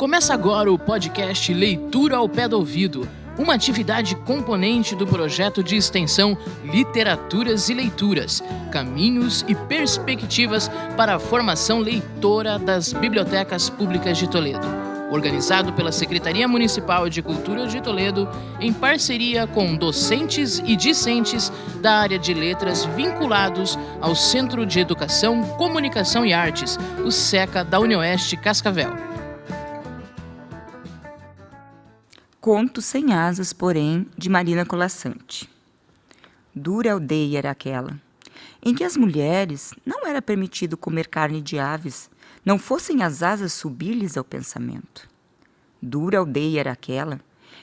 Começa agora o podcast Leitura ao Pé do Ouvido, uma atividade componente do projeto de extensão Literaturas e Leituras, Caminhos e Perspectivas para a Formação Leitora das Bibliotecas Públicas de Toledo, organizado pela Secretaria Municipal de Cultura de Toledo, em parceria com docentes e discentes da área de letras vinculados ao Centro de Educação, Comunicação e Artes, o SECA da UniOeste Cascavel. Conto Sem Asas, porém, de Marina Colasanti. Dura aldeia era aquela, em que as mulheres não era permitido comer carne de aves, não fossem as asas subir-lhes ao pensamento. Dura aldeia era aquela,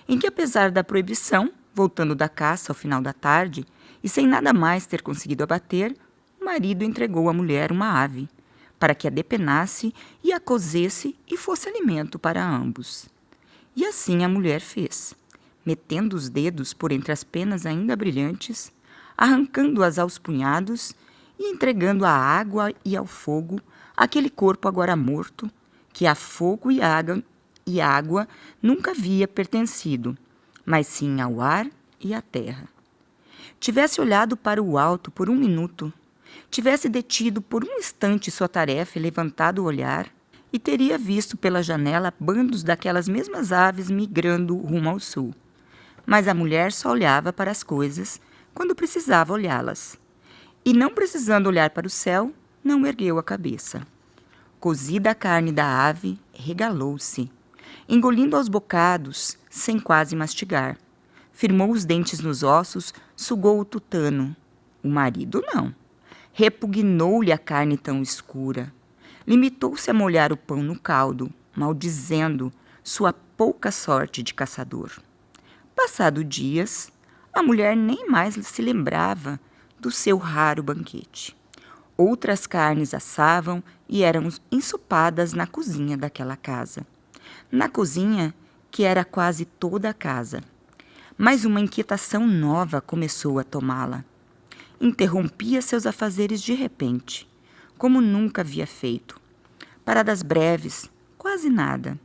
em que apesar da proibição, voltando da caça ao final da tarde, e sem nada mais ter conseguido abater, o marido entregou à mulher uma ave, para que a depenasse e a cozesse e fosse alimento para ambos. E assim a mulher fez, metendo os dedos por entre as penas ainda brilhantes, arrancando-as aos punhados e entregando à água e ao fogo aquele corpo agora morto, que a fogo e água nunca havia pertencido, mas sim ao ar e à terra. Tivesse olhado para o alto por um minuto, tivesse detido por um instante sua tarefa e levantado o olhar, e teria visto pela janela bandos daquelas mesmas aves migrando rumo ao sul. Mas a mulher só olhava para as coisas quando precisava olhá-las. E não precisando olhar para o céu, não ergueu a cabeça. Cozida a carne da ave, regalou-se, engolindo aos bocados, sem quase mastigar. Firmou os dentes nos ossos, sugou o tutano. O marido não. Repugnou-lhe a carne tão escura. Limitou-se a molhar o pão no caldo, maldizendo sua pouca sorte de caçador. Passado dias, a mulher nem mais se lembrava do seu raro banquete. Outras carnes assavam e eram ensopadas na cozinha daquela casa. Na cozinha, que era quase toda a casa. Mas uma inquietação nova começou a tomá-la. Interrompia seus afazeres de repente, como nunca havia feito. Paradas breves, quase nada.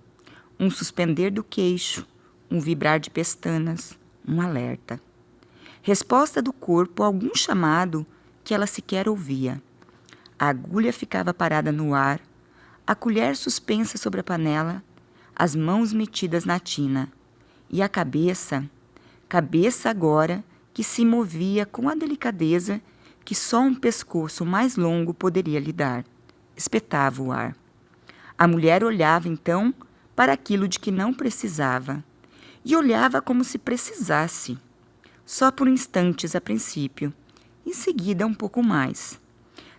Um suspender do queixo, um vibrar de pestanas, um alerta. Resposta do corpo a algum chamado que ela sequer ouvia. A agulha ficava parada no ar, a colher suspensa sobre a panela, as mãos metidas na tina, e a cabeça agora que se movia com a delicadeza que só um pescoço mais longo poderia lhe dar. Espetava o ar. A mulher olhava, então, para aquilo de que não precisava. E olhava como se precisasse. Só por instantes a princípio. Em seguida, um pouco mais.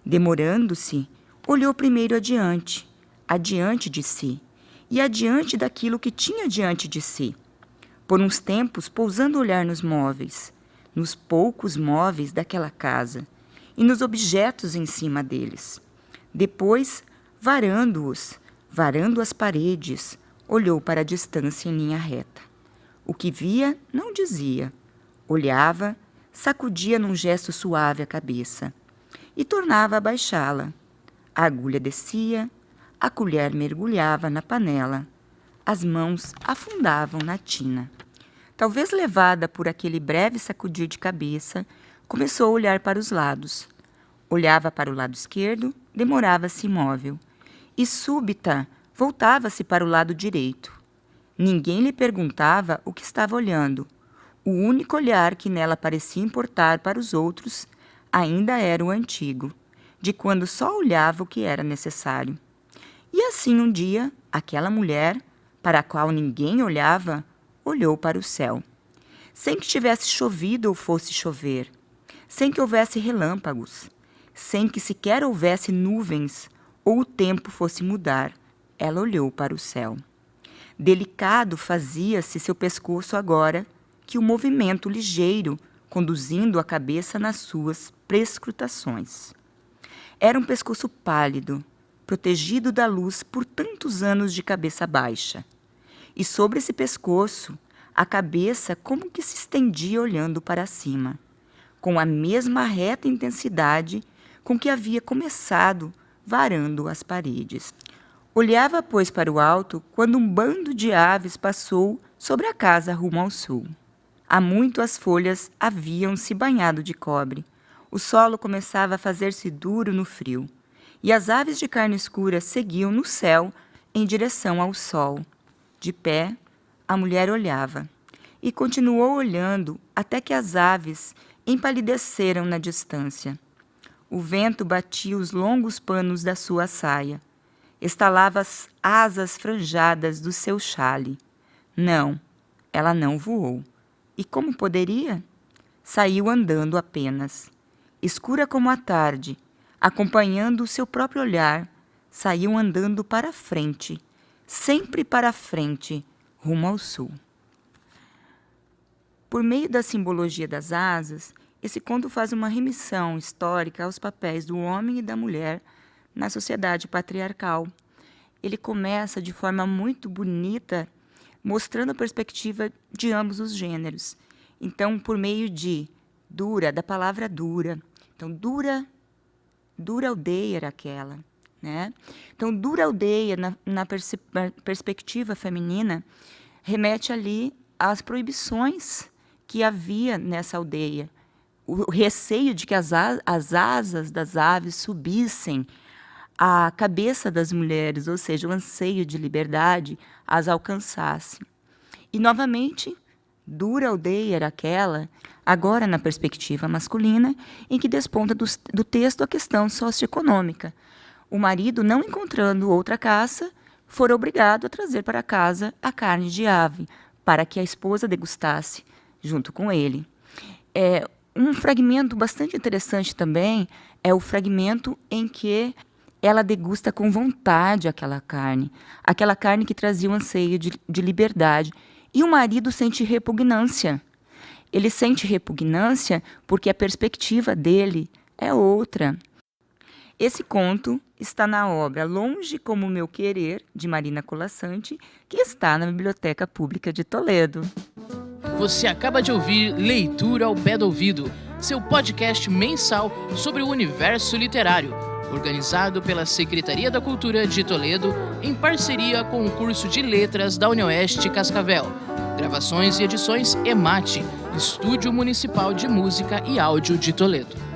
Demorando-se, olhou primeiro adiante de si, e adiante daquilo que tinha diante de si. Por uns tempos, pousando o olhar nos móveis, nos poucos móveis daquela casa, e nos objetos em cima deles. Depois, varando as paredes, olhou para a distância em linha reta. O que via, não dizia. Olhava, sacudia num gesto suave a cabeça e tornava a baixá-la. A agulha descia, a colher mergulhava na panela, as mãos afundavam na tina. Talvez levada por aquele breve sacudir de cabeça, começou a olhar para os lados. Olhava para o lado esquerdo, demorava-se imóvel. E súbita, voltava-se para o lado direito. Ninguém lhe perguntava o que estava olhando. O único olhar que nela parecia importar para os outros ainda era o antigo, de quando só olhava o que era necessário. E assim um dia, aquela mulher, para a qual ninguém olhava, olhou para o céu. Sem que tivesse chovido ou fosse chover, sem que houvesse relâmpagos, sem que sequer houvesse nuvens ou o tempo fosse mudar, ela olhou para o céu. Delicado fazia-se seu pescoço agora que o movimento ligeiro, conduzindo a cabeça nas suas prescrutações. Era um pescoço pálido, protegido da luz por tantos anos de cabeça baixa. E sobre esse pescoço, a cabeça como que se estendia olhando para cima, com a mesma reta intensidade com que havia começado varando as paredes. Olhava, pois, para o alto, quando um bando de aves passou sobre a casa rumo ao sul. Há muito as folhas haviam se banhado de cobre. O solo começava a fazer-se duro no frio, e as aves de carne escura seguiam no céu em direção ao sol. De pé, a mulher olhava, e continuou olhando até que as aves empalideceram na distância. O vento batia os longos panos da sua saia, estalava as asas franjadas do seu xale. Não, ela não voou. E como poderia? Saiu andando apenas. Escura como a tarde, acompanhando o seu próprio olhar, saiu andando para frente, sempre para frente, rumo ao sul. Por meio da simbologia das asas, esse conto faz uma remissão histórica aos papéis do homem e da mulher na sociedade patriarcal. Ele começa de forma muito bonita, mostrando a perspectiva de ambos os gêneros. Então, por meio de dura, da palavra dura. Então, dura aldeia era aquela, né? Então, dura aldeia, na perspectiva feminina, remete ali às proibições que havia nessa aldeia. O receio de que as asas das aves subissem à cabeça das mulheres, ou seja, o anseio de liberdade as alcançasse. E, novamente, dura aldeia era aquela, agora na perspectiva masculina, em que desponta do texto a questão socioeconômica. O marido, não encontrando outra caça, fora obrigado a trazer para casa a carne de ave, para que a esposa degustasse junto com ele. Um fragmento bastante interessante também é o fragmento em que ela degusta com vontade aquela carne que trazia um anseio de liberdade. E o marido sente repugnância. Ele sente repugnância porque a perspectiva dele é outra. Esse conto está na obra Longe como o Meu Querer, de Marina Colasanti, que está na Biblioteca Pública de Toledo. Você acaba de ouvir Leitura ao Pé do Ouvido, seu podcast mensal sobre o universo literário, organizado pela Secretaria da Cultura de Toledo, em parceria com o curso de Letras da UniOeste Cascavel. Gravações e edições EMAT, Estúdio Municipal de Música e Áudio de Toledo.